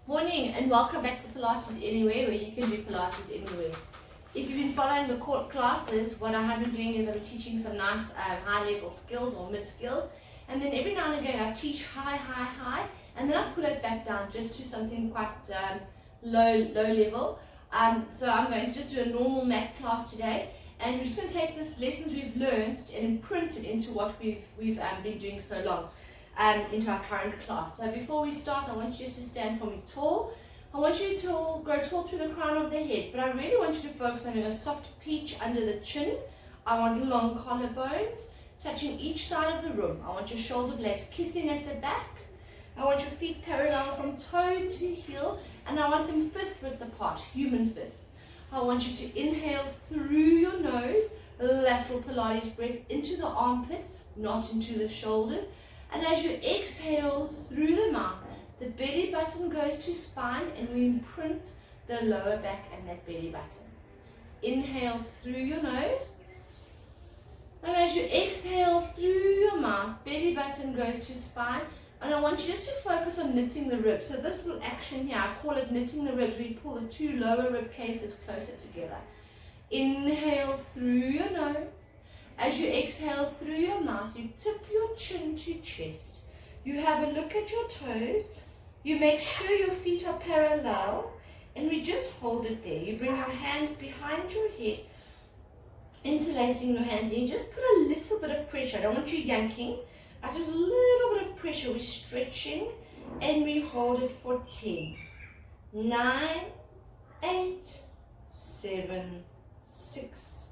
Morning and welcome back to Pilates Anywhere, where you can do Pilates anywhere. If you've been following the classes, what I have been doing is I'm teaching some nice high-level skills or mid-skills, and then every now and again I teach high, and then I pull it back down just to something quite low level. So I'm going to just do a normal math class today, and we're just going to take the lessons we've learned and imprint it into what we've been doing so long. Into our current class. So before we start, I want you just to stand for me tall. I want you to grow tall through the crown of the head, but I really want you to focus on a soft peach under the chin. I want long collarbones touching each side of the room. I want your shoulder blades kissing at the back. I want your feet parallel from toe to heel, and I want them fist width apart, human fist. I want you to inhale through your nose, lateral Pilates breath into the armpits, not into the shoulders. And as you exhale through the mouth, the belly button goes to spine, and we imprint the lower back and that belly button. Inhale through your nose. And as you exhale through your mouth, belly button goes to spine. And I want you just to focus on knitting the ribs. So this little action here, I call it knitting the ribs. We pull the two lower rib cases closer together. Inhale through your nose. As you exhale through your mouth, you tip your chin to chest. You have a look at your toes. You make sure your feet are parallel, and we just hold it there. You bring your hands behind your head, interlacing your hands, and you just put a little bit of pressure. I don't want you yanking, but just a little bit of pressure. We're stretching, and we hold it for 10, 9, 8, 7, 6,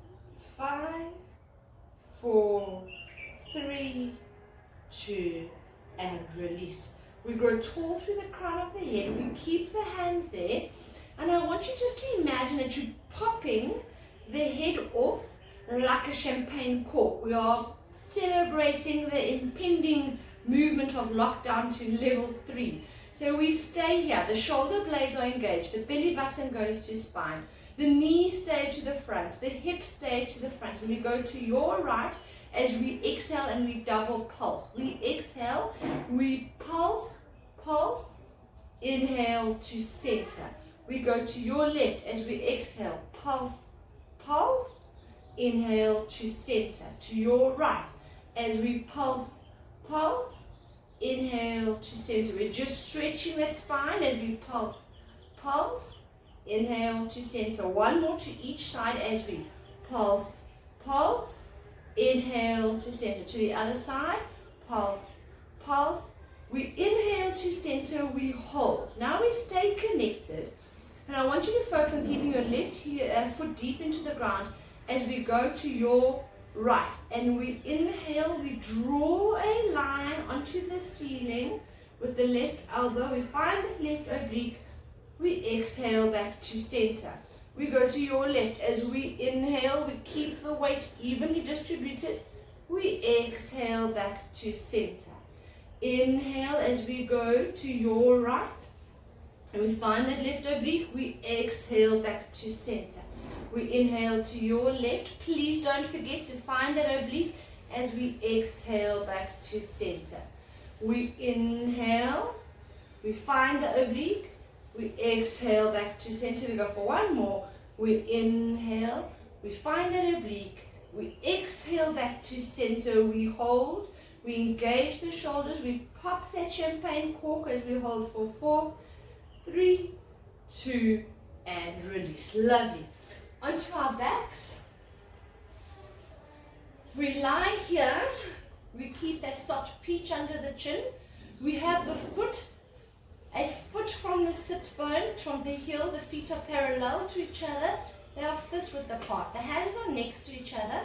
5, 4, 3, 2, and release. We grow tall through the crown of the head. We keep the hands there. And I want you just to imagine that you're popping the head off like a champagne cork. We are celebrating the impending movement of lockdown to level 3. So we stay here. The shoulder blades are engaged. The belly button goes to spine. The knees stay to the front, the hips stay to the front, and we go to your right as we exhale and we double pulse. We exhale, we pulse, inhale to center. We go to your left as we exhale, pulse, inhale to center. To your right as we pulse, inhale to center. We're just stretching that spine as we pulse, inhale to center. One more to each side as we pulse, inhale to center. To the other side, pulse. We inhale to center, we hold. Now we stay connected. And I want you to focus on keeping your left foot deep into the ground as we go to your right. And we inhale, we draw a line onto the ceiling with the left elbow. We find the left oblique. We exhale back to center. We go to your left. As we inhale, we keep the weight evenly distributed. We exhale back to center. Inhale as we go to your right. And we find that left oblique. We exhale back to center. We inhale to your left. Please don't forget to find that oblique as we exhale back to center. We inhale. We find the oblique. We exhale back to center. We go for one more. We inhale. We find that oblique. We exhale back to center. We hold. We engage the shoulders. We pop that champagne cork as we hold for 4, 3, 2, and release. Lovely. Onto our backs. We lie here. We keep that soft peach under the chin. We have the foot. A foot from the sit bone, from the heel, the feet are parallel to each other. They are fist width apart. The hands are next to each other,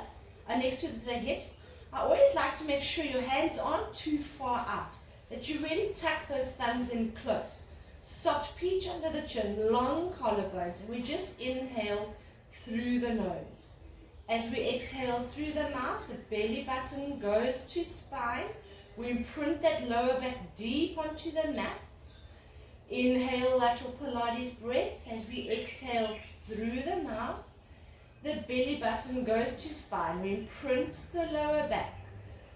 are next to the hips. I always like to make sure your hands aren't too far out, that you really tuck those thumbs in close. Soft peach under the chin, long collarbones, and we just inhale through the nose. As we exhale through the mouth, the belly button goes to spine. We imprint that lower back deep onto the mat. Inhale, lateral Pilates breath. As we exhale through the mouth, the belly button goes to spine. We imprint the lower back.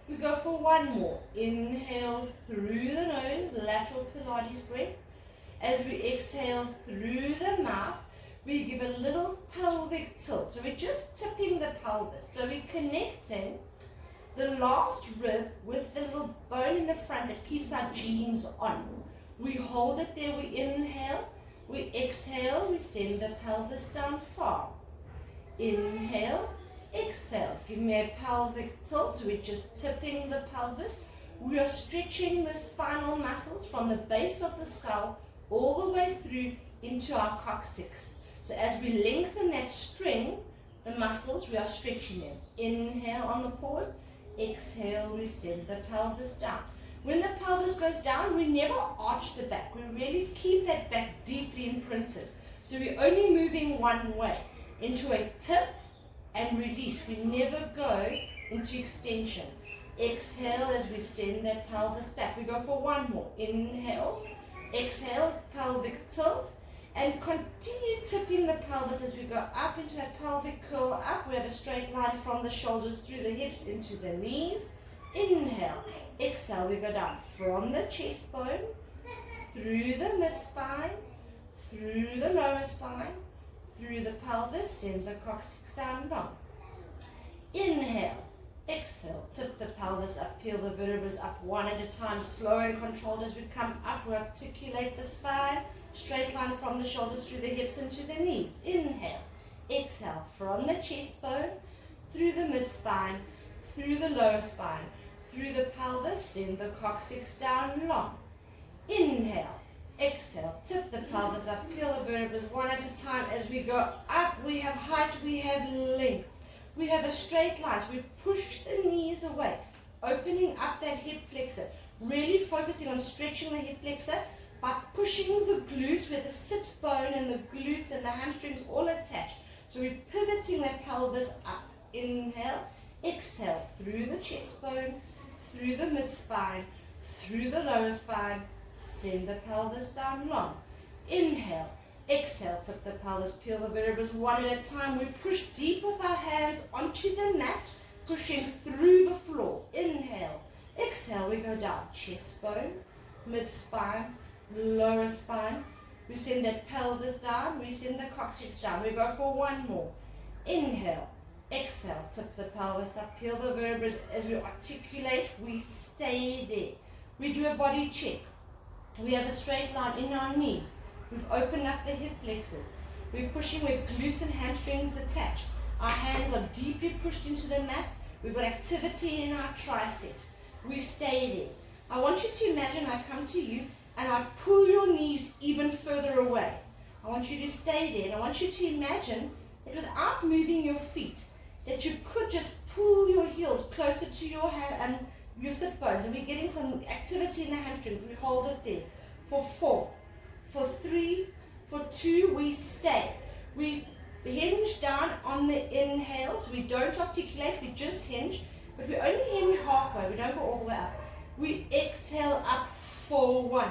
We go for one more. Inhale through the nose, lateral Pilates breath. As we exhale through the mouth, we give a little pelvic tilt. So we're just tipping the pelvis. So we're connecting the last rib with the little bone in the front that keeps our jeans on. We hold it there, we inhale, we exhale, we send the pelvis down far. Inhale, exhale. Give me a pelvic tilt. So we're just tipping the pelvis. We are stretching the spinal muscles from the base of the skull all the way through into our coccyx. So as we lengthen that string, the muscles, we are stretching them. Inhale on the pause. Exhale, we send the pelvis down. When the pelvis goes down, we never arch the back. We really keep that back deeply imprinted. So we're only moving one way, into a tip and release. We never go into extension. Exhale as we send that pelvis back. We go for one more. Inhale, exhale, pelvic tilt, and continue tipping the pelvis as we go up into that pelvic curl up. We have a straight line from the shoulders through the hips into the knees. Inhale, exhale, we go down from the chest bone, through the mid-spine, through the lower spine, through the pelvis, send the coccyx down long. Inhale, exhale, tip the pelvis up, peel the vertebrae up one at a time, slow and controlled as we come up. We articulate the spine, straight line from the shoulders through the hips into the knees. Inhale, exhale, from the chest bone, through the mid-spine, through the lower spine, through the pelvis, send the coccyx down long. Inhale, exhale, tip the pelvis up, peel the vertebrae one at a time. As we go up, we have height, we have length. We have a straight line, so we push the knees away, opening up that hip flexor, really focusing on stretching the hip flexor by pushing the glutes where the sit bone and the glutes and the hamstrings all attach. So we're pivoting that pelvis up. Inhale, exhale, through the chest bone, through the mid-spine, through the lower spine, send the pelvis down long. Inhale, exhale, tip the pelvis, peel the vertebrae one at a time. We push deep with our hands onto the mat, pushing through the floor. Inhale, exhale, we go down. Chest bone, mid-spine, lower spine. We send that pelvis down, we send the coccyx down. We go for one more. Inhale, exhale, tip the pelvis up, peel the vertebrae. As we articulate, we stay there. We do a body check. We have a straight line in our knees. We've opened up the hip flexors. We're pushing where glutes and hamstrings attach. Our hands are deeply pushed into the mat. We've got activity in our triceps. We stay there. I want you to imagine I come to you and I pull your knees even further away. I want you to stay there, and I want you to imagine that without moving your feet, that you could just pull your heels closer to your your sit bones, and we're getting some activity in the hamstrings. We hold it there for 4, for 3, for 2, we stay. We hinge down on the inhale, so we don't articulate, we just hinge, but we only hinge halfway, we don't go all the way up. We exhale up for 1.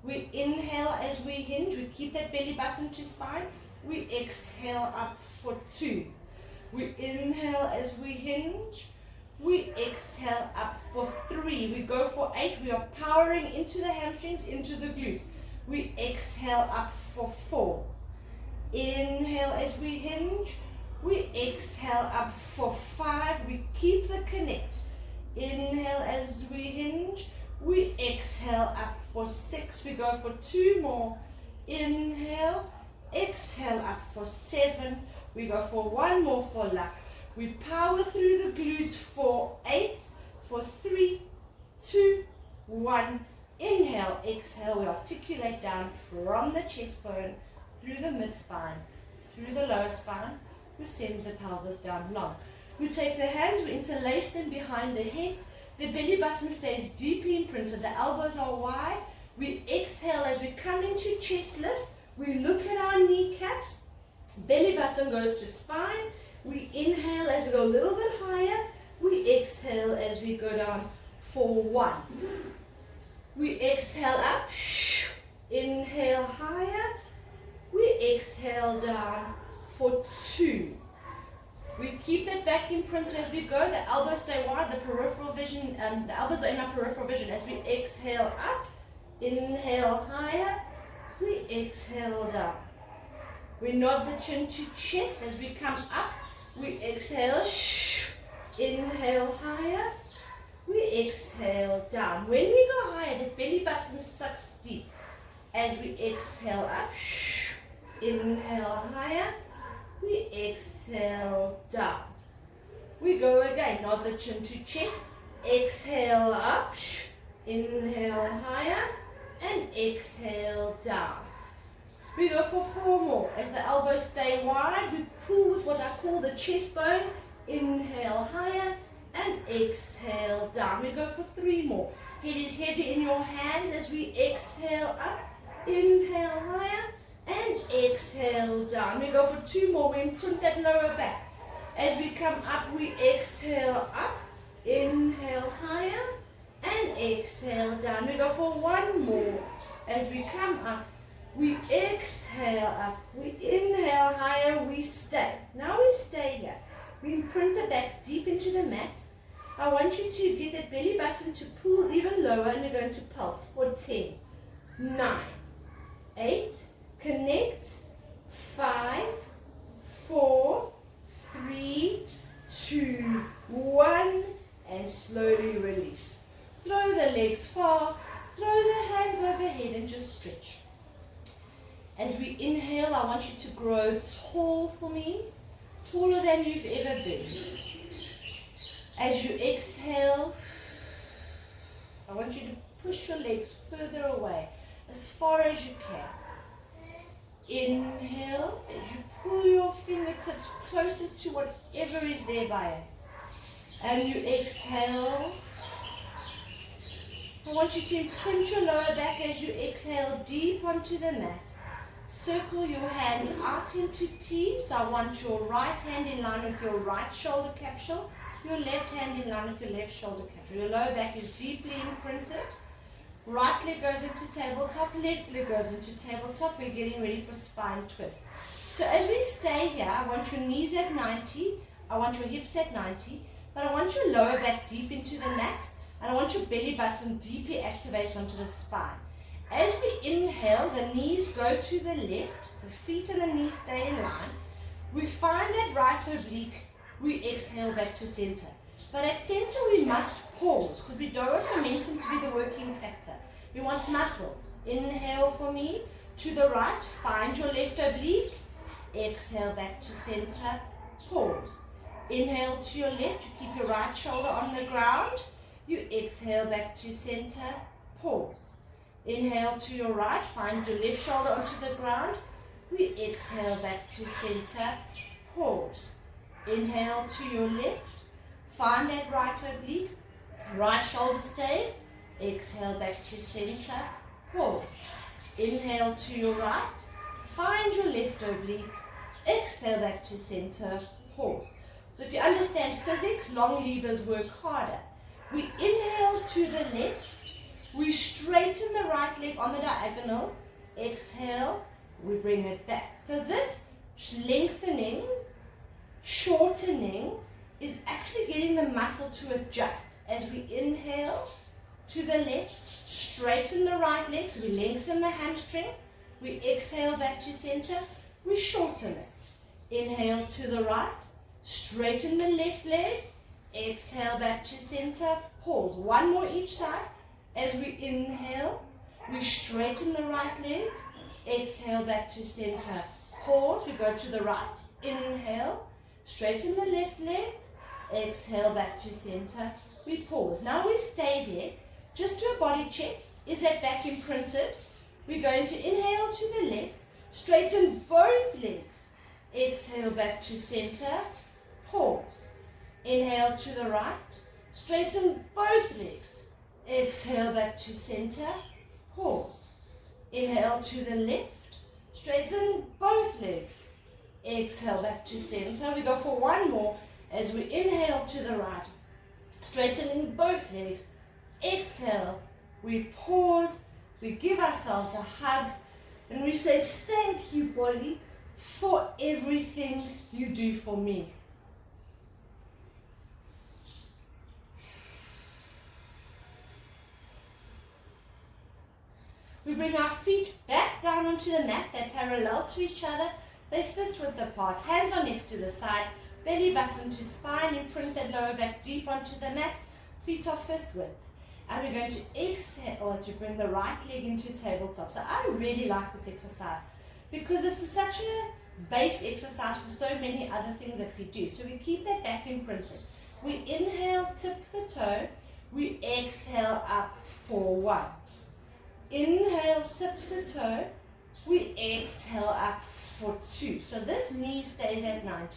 We inhale as we hinge, we keep that belly button to spine. We exhale up for 2. We inhale as we hinge. We exhale up for 3. We go for 8. We are powering into the hamstrings, into the glutes. We exhale up for 4. Inhale as we hinge. We exhale up for 5. We keep the connect. Inhale as we hinge. We exhale up for 6. We go for 2 more. Inhale. Exhale up for 7. We go for 1 more for luck. We power through the glutes for 8, for 3, 2, 1. Inhale, exhale. We articulate down from the chest bone, through the mid-spine, through the lower spine. We send the pelvis down long. We take the hands, we interlace them behind the head. The belly button stays deeply imprinted. The elbows are wide. We exhale as we come into chest lift. We look at our kneecaps. Belly button goes to spine. We inhale as we go a little bit higher. We exhale as we go down for 1. We exhale up. Inhale higher. We exhale down for 2. We keep that back imprinted as we go. The elbows stay wide. The peripheral vision, the elbows are in our peripheral vision. As we exhale up, inhale higher. we exhale down. We nod the chin to chest as we come up. We exhale, inhale higher. We exhale down. When we go higher, the belly button sucks deep. As we exhale up, inhale higher. We exhale down. We go again, nod the chin to chest. Exhale up, inhale higher, and exhale down. We go for 4 more. As the elbows stay wide, we pull with what I call the chest bone. Inhale higher and exhale down. We go for 3 more. Head is heavy in your hands as we exhale up. Inhale higher and exhale down. We go for 2 more. We imprint that lower back. As we come up, we exhale up. Inhale higher and exhale down. We go for 1 more. As we come up, we exhale up, we inhale higher, we stay. Now we stay here. We imprint the back deep into the mat. I want you to get that belly button to pull even lower, and you're going to pulse for 10, 9, 8, connect, 5, 4, 3, 2, 1, and slowly release. Throw the legs far, throw the hands overhead and just stretch. As we inhale, I want you to grow tall for me, taller than you've ever been. As you exhale, I want you to push your legs further away, as far as you can. Inhale, as you pull your fingertips closest to whatever is there by it. And you exhale. I want you to imprint your lower back as you exhale deep onto the mat. Circle your hands out into T. So I want your right hand in line with your right shoulder capsule, your left hand in line with your left shoulder capsule. Your lower back is deeply imprinted. Right leg goes into tabletop, left leg goes into tabletop. We're getting ready for spine twists. So as we stay here, I want your knees at 90, I want your hips at 90, but I want your lower back deep into the mat, and I want your belly button deeply activated onto the spine. As we inhale, the knees go to the left, the feet and the knees stay in line. We find that right oblique, we exhale back to center. But at center we must pause, because we don't want momentum to be the working factor. We want muscles. Inhale for me, to the right, find your left oblique, exhale back to center, pause. Inhale to your left, you keep your right shoulder on the ground, you exhale back to center, pause. Inhale to your right, find your left shoulder onto the ground. We exhale back to center, pause. Inhale to your left, find that right oblique, right shoulder stays. Exhale back to center, pause. Inhale to your right, find your left oblique, exhale back to center, pause. So if you understand physics, long levers work harder. We inhale to the left, we straighten the right leg on the diagonal, exhale, we bring it back. So this lengthening, shortening is actually getting the muscle to adjust. As we inhale to the left, straighten the right leg, so we lengthen the hamstring, we exhale back to center, we shorten it. Inhale to the right, straighten the left leg, exhale back to center, pause. 1 more each side. As we inhale, we straighten the right leg, exhale back to center, pause, we go to the right, inhale, straighten the left leg, exhale back to center, we pause. Now we stay there, just do a body check. Is that back imprinted? We're going to inhale to the left, straighten both legs, exhale back to center, pause. Inhale to the right, straighten both legs, exhale back to center, pause. Inhale to the left, straighten both legs, exhale back to center. We go for 1 more. As we inhale to the right, straightening both legs, exhale, we pause, we give ourselves a hug, and we say, thank you, body, for everything you do for me. We bring our feet back down onto the mat. They're parallel to each other. They fist width apart. Hands are next to the side. Belly button to spine. Imprint that lower back deep onto the mat. Feet are fist width. And we're going to exhale to bring the right leg into tabletop. So I really like this exercise because this is such a base exercise for so many other things that we do. So we keep that back imprinted. We inhale, tip the toe. We exhale up for 1. Inhale, tip the toe. We exhale up for 2. So this knee stays at 90.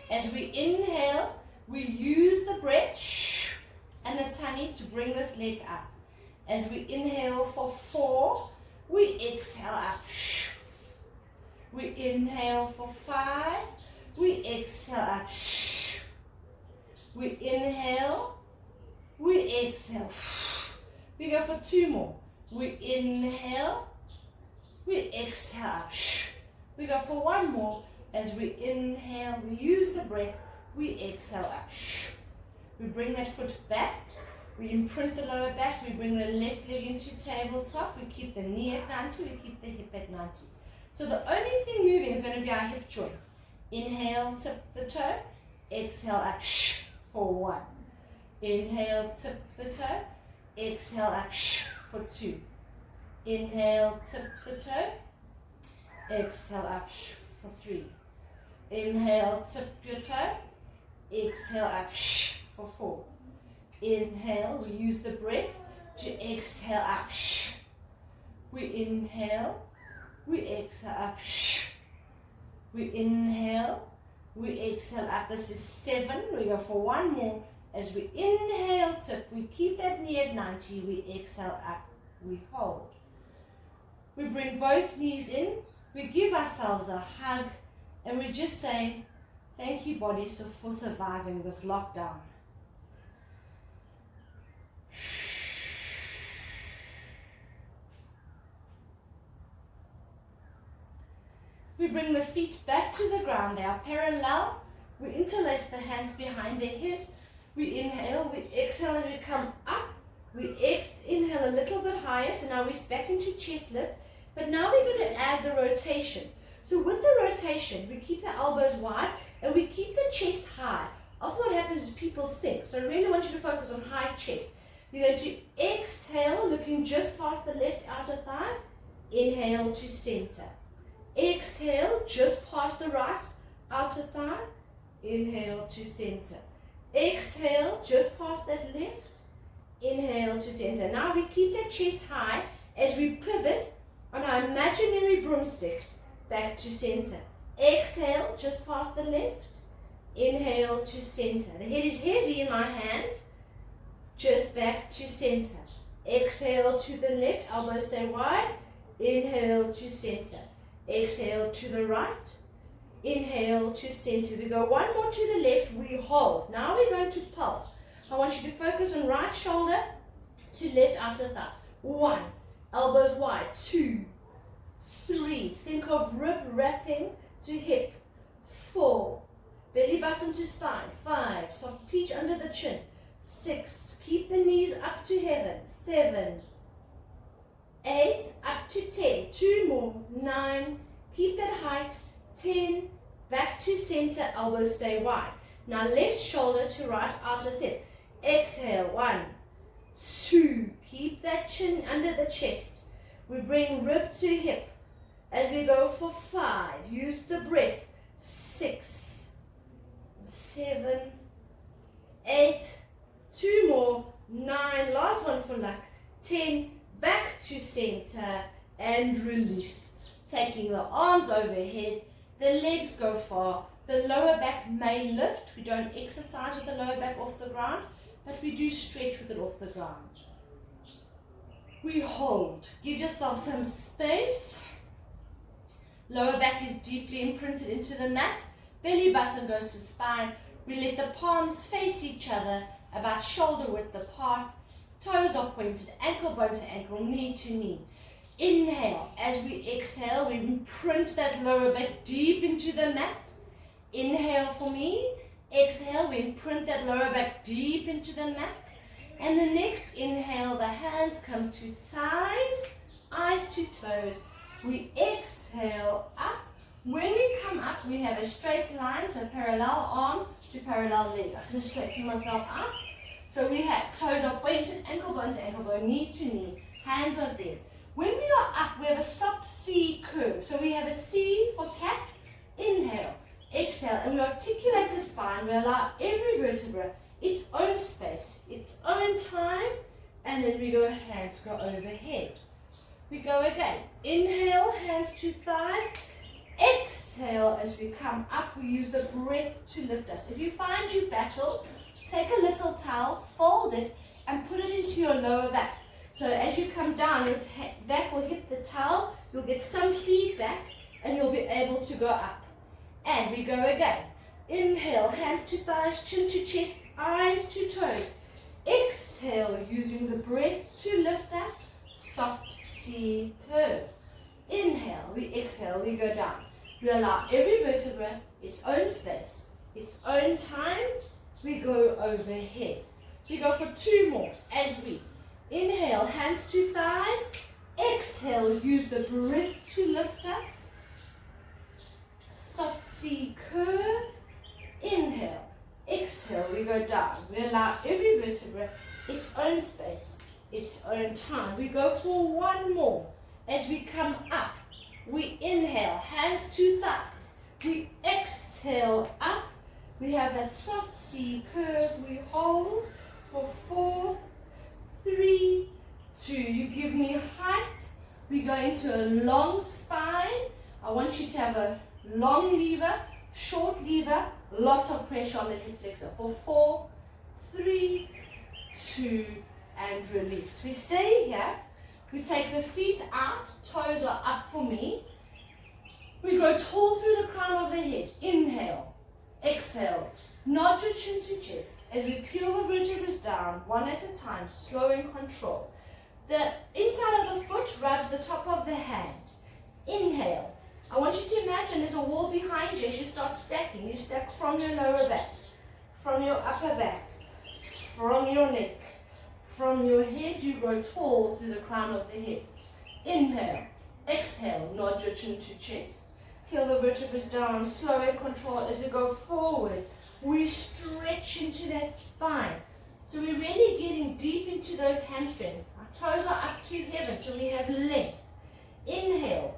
As we inhale, we use the breath and the tummy to bring this leg up. As we inhale for 4, we exhale up. We inhale for 5, we exhale up. We inhale, we exhale. We go for 2 more. We inhale, we exhale up. We go for 1 more. As we inhale, we use the breath, we exhale up. We bring that foot back, we imprint the lower back, we bring the left leg into tabletop, we keep the knee at 90, we keep the hip at 90. So the only thing moving is going to be our hip joint. Inhale, tip the toe, exhale up for 1. Inhale, tip the toe, exhale up for 2. Inhale, tip the toe, exhale up for 3. Inhale, tip your toe, exhale up for 4. Inhale, we use the breath to exhale up. We inhale, we exhale up. We inhale, we exhale up. This is 7. We go for 1 more. As we inhale, tip, we keep that knee at 90. We exhale up, we hold. We bring both knees in. We give ourselves a hug. And we just say, thank you, body, for surviving this lockdown. We bring the feet back to the ground. They are parallel. We interlace the hands behind the head. We inhale, we exhale as we come up. We inhale a little bit higher. So now we're back into chest lift. But now we're going to add the rotation. So with the rotation, we keep the elbows wide and we keep the chest high. Often what happens is people think. So I really want you to focus on high chest. You're going to exhale, looking just past the left outer thigh. Inhale to center. Exhale, just past the right outer thigh. Inhale to center. Exhale, just past that left. Inhale to center. Now we keep that chest high as we pivot on our imaginary broomstick back to center. Exhale, just past the left. Inhale to center. The head is heavy in my hands. Just back to center. Exhale to the left, elbows stay wide. Inhale to center. Exhale to the right. Inhale to center. We go 1 more to the left, we hold. Now we're going to pulse. I want you to focus on right shoulder to left outer thigh. 1, elbows wide. 2, 3, think of rib wrapping to hip. 4, belly button to spine. 5, soft peach under the chin. 6, keep the knees up to heaven. 7, 8, up to 10. 2 more. 9, keep that height. 10, back to center, elbows stay wide. Now left shoulder to right outer hip. Exhale, 1, 2, keep that chin under the chest. We bring rib to hip. As we go for 5, use the breath. 6, 7, 8, 2 more. 9, last one for luck. 10, back to center and release. Taking the arms overhead, the legs go far. The lower back may lift. We don't exercise with the lower back off the ground, but we do stretch with it off the ground. We hold. Give yourself some space. Lower back is deeply imprinted into the mat. Belly button goes to spine. We let the palms face each other, about shoulder width apart. Toes are pointed, ankle bone to ankle, knee to knee. Inhale. As we exhale, we imprint that lower back deep into the mat. Inhale for me. Exhale, we imprint that lower back deep into the mat. And the next inhale, the hands come to thighs, eyes to toes. We exhale up. When we come up, we have a straight line, so parallel arm to parallel leg. I'm just going to straighten myself out. So we have toes are pointed, ankle bone to ankle bone, knee to knee, hands are there. When we are up, we have a soft C curve. So we have a C for cat, inhale, exhale, and we articulate the spine. We allow every vertebra its own space, its own time, and then we go, hands go overhead. We go again. Inhale, hands to thighs. Exhale, as we come up, we use the breath to lift us. If you find you battle, take a little towel, fold it, and put it into your lower back. So as you come down, your back will hit the towel, you'll get some feedback, and you'll be able to go up. And we go again. Inhale, hands to thighs, chin to chest, eyes to toes. Exhale, using the breath to lift us, soft C curve. Inhale, we exhale, we go down. We allow every vertebra its own space, its own time. We go overhead. We go for 2 more as we inhale, hands to thighs. Exhale, use the breath to lift us. Soft C curve. Inhale, exhale, we go down. We allow every vertebra its own space, its own time. We go for 1 more. As we come up, we inhale, hands to thighs. We exhale up. We have that soft C curve. We hold for 4, 3, 2. You give me height. We go into a long spine. I want you to have a long lever, short lever, lots of pressure on the hip flexor. For 4, 3, 2, and release. We stay here. We take the feet out, toes are up for me. We grow tall through the crown of the head. Inhale, exhale, nod your chin to chest. As we peel the vertebrae down, one at a time, slow and control. The inside of the foot rubs the top of the hand. Inhale. I want you to imagine there's a wall behind you as you start stacking. You stack from your lower back, from your upper back, from your neck. From your head, you grow tall through the crown of the head. Inhale, exhale, nod your chin to chest. Peel the vertebrae down, slow and control as we go forward. We stretch into that spine. So we're really getting deep into those hamstrings. Our toes are up to heaven, so we have length. Inhale,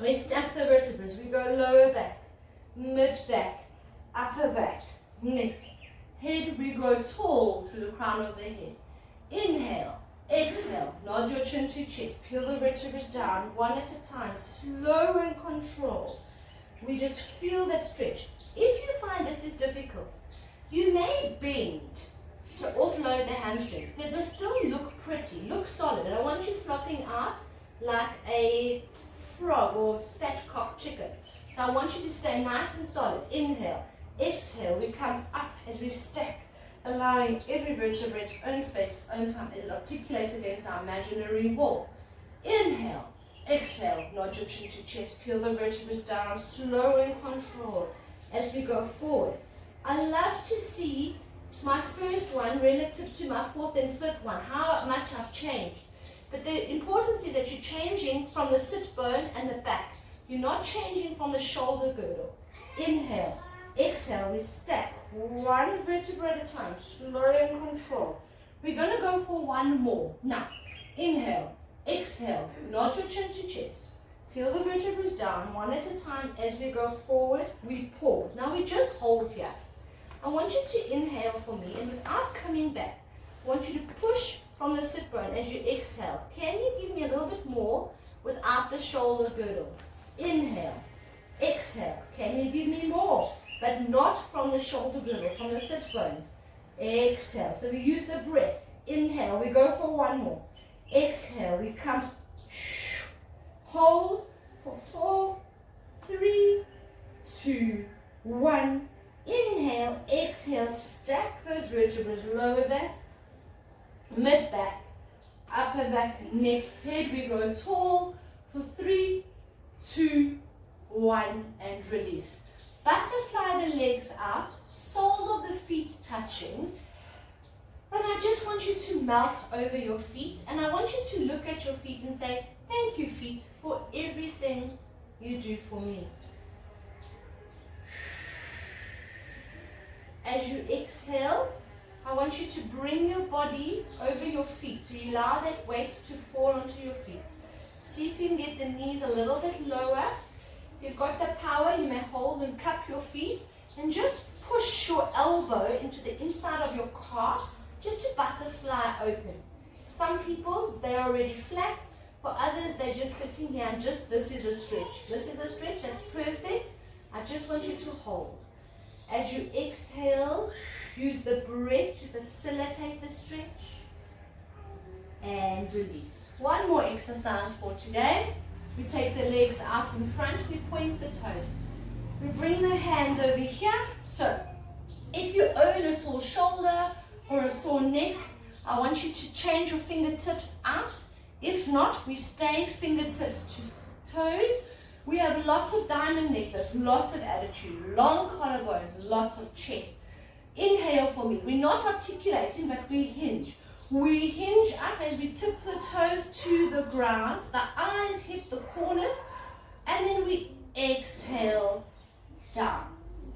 we stack the vertebrae. We go lower back, mid back, upper back, neck. Head, we grow tall through the crown of the head. Inhale, exhale, nod your chin to chest, peel the vertebrae down, one at a time, slow and control. We just feel that stretch. If you find this is difficult, you may bend to offload the hamstring, but it will still look pretty, look solid. And I want you flopping out like a frog or spatchcock chicken. So I want you to stay nice and solid. Inhale, exhale, we come up as we stack, allowing every vertebra its own space, its own time as it articulates against our imaginary wall. Inhale, exhale, nod your chin to chest, peel the vertebrae down, slow and control as we go forward. I love to see my first one relative to my 4th and 5th one, how much I've changed. But the importance is that you're changing from the sit bone and the back. You're not changing from the shoulder girdle. Inhale, exhale, we stack one vertebra at a time, slow and control. We're going to go for 1 more. Now, inhale, exhale, nod your chin to chest. Peel the vertebrae down, one at a time. As we go forward, we pause. Now we just hold here. I want you to inhale for me, and without coming back, I want you to push from the sit bone as you exhale. Can you give me a little bit more without the shoulder girdle? Inhale, exhale. Can you give me more? But not from the shoulder girdle, from the sit bones. Exhale. So we use the breath. Inhale, we go for 1 more. Exhale, we come. Hold for 4, 3, 2, 1. Inhale, exhale, stack those vertebrae, lower back, mid back, upper back, neck, head. We grow tall for 3, 2, 1, and release. Butterfly the legs out, soles of the feet touching. But I just want you to melt over your feet, and I want you to look at your feet and say, thank you, feet, for everything you do for me. As you exhale, I want you to bring your body over your feet. So you allow that weight to fall onto your feet. See if you can get the knees a little bit lower. If you've got the power, you may hold and cup your feet and just push your elbow into the inside of your calf just to butterfly open. Some people, they're already flat. For others, they're just sitting here and just, this is a stretch. This is a stretch, that's perfect. I just want you to hold. As you exhale, use the breath to facilitate the stretch. And release. One more exercise for today. We take the legs out in front, we point the toes. We bring the hands over here. So, if you own a sore shoulder or a sore neck, I want you to change your fingertips out. If not, we stay fingertips to toes. We have lots of diamond necklace, lots of attitude, long collarbones, lots of chest. Inhale for me. We're not articulating, but we hinge. We hinge up as we tip the toes to the ground. The eyes hit the corners. And then we exhale down.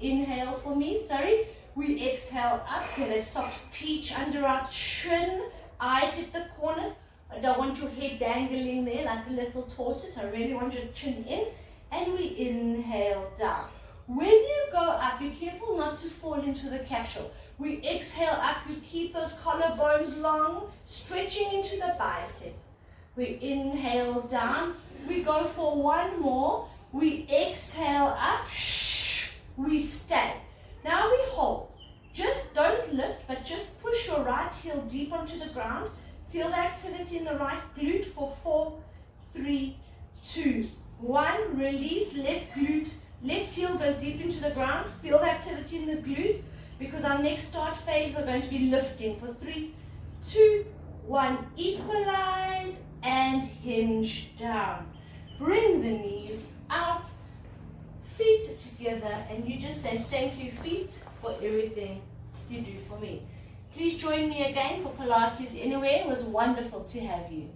Inhale for me, sorry. We exhale up. Okay, let's stop peach under our chin. Eyes hit the corners. I don't want your head dangling there like a little tortoise. I really want your chin in. And we inhale down. When you go up, be careful not to fall into the capsule. We exhale up, you keep those collarbones long, stretching into the bicep. We inhale down. We go for one more. We exhale up. We stay. Now we hold. Just don't lift, but just push your right heel deep onto the ground. Feel the activity in the right glute for 4, 3, 2, 1. Release, left glute. Left heel goes deep into the ground. Feel the activity in the glute, because our next start phase are going to be lifting for 3, 2, 1. Equalize and hinge down. Bring the knees out, feet together, and you just say thank you, feet, for everything you do for me. Please join me again for Pilates Anywhere. It was wonderful to have you.